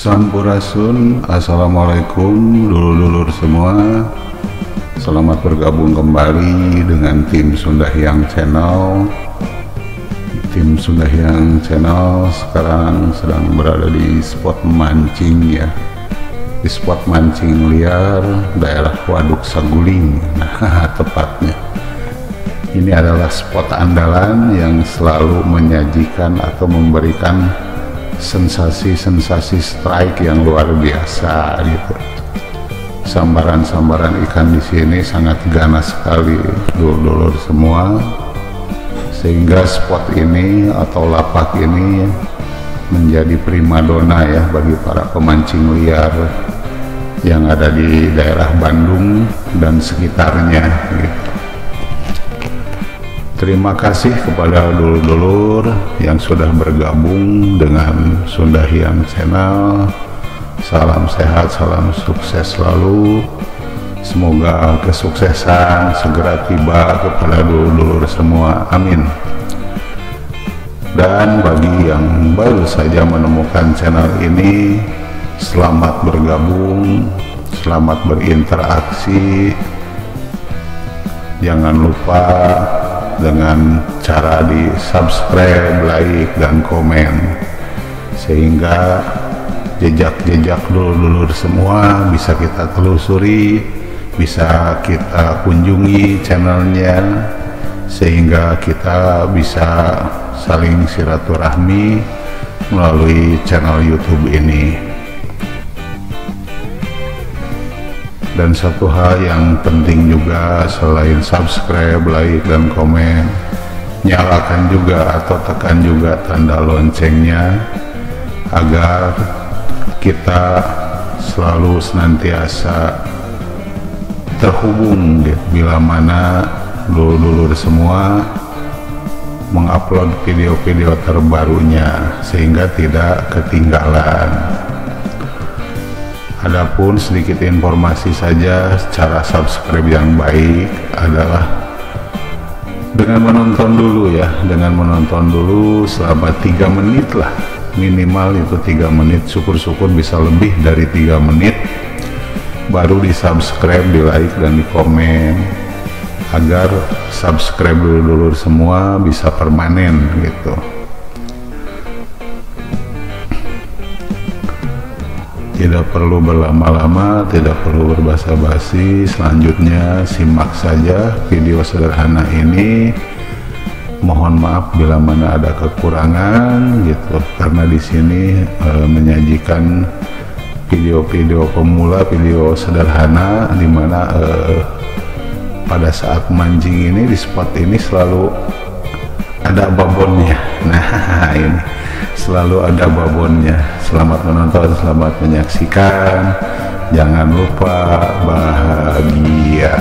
Sampurasun, assalamualaikum dulur-dulur semua. Selamat bergabung kembali dengan tim Sundahyang Channel. Tim Sundahyang Channel sekarang sedang berada di spot mancing ya, di spot mancing liar daerah Waduk Saguling. Nah, tepatnya ini adalah spot andalan yang selalu menyajikan atau memberikan sensasi-sensasi strike yang luar biasa gitu. Sambaran-sambaran ikan di sini sangat ganas sekali dulur-dulur semua, sehingga spot ini atau lapak ini menjadi primadona ya bagi para pemancing liar yang ada di daerah Bandung dan sekitarnya gitu. Terima kasih kepada dulur-dulur yang sudah bergabung dengan Sundahyang Channel. Salam sehat, salam sukses selalu. Semoga kesuksesan segera tiba kepada dulur-dulur semua. Amin. Dan bagi yang baru saja menemukan channel ini, selamat bergabung, selamat berinteraksi. Jangan lupa dengan cara di subscribe, like, dan komen, sehingga jejak-jejak dulur-dulur semua bisa kita telusuri, bisa kita kunjungi channelnya, sehingga kita bisa saling silaturahmi melalui channel YouTube ini. Dan satu hal yang penting juga selain subscribe, like, dan komen, nyalakan juga atau tekan juga tanda loncengnya agar kita selalu senantiasa terhubung gitu, bila mana dulur-dulur semua mengupload video-video terbarunya, sehingga tidak ketinggalan. Adapun sedikit informasi saja, cara subscribe yang baik adalah dengan menonton dulu ya, dengan menonton dulu selama 3 menit lah, minimal itu 3 menit, syukur-syukur bisa lebih dari 3 menit, baru di subscribe, di like, dan di komen, agar subscribe dulur-dulur semua bisa permanen gitu. Tidak perlu berlama-lama, tidak perlu berbasa-basi. Selanjutnya simak saja video sederhana ini. Mohon maaf bila mana ada kekurangan gitu, karena di sini menyajikan video-video pemula, video sederhana, dimana pada saat mancing ini di spot ini selalu ada babonnya. Nah, ini selalu ada babonnya. Selamat menonton, selamat menyaksikan. Jangan lupa bahagia.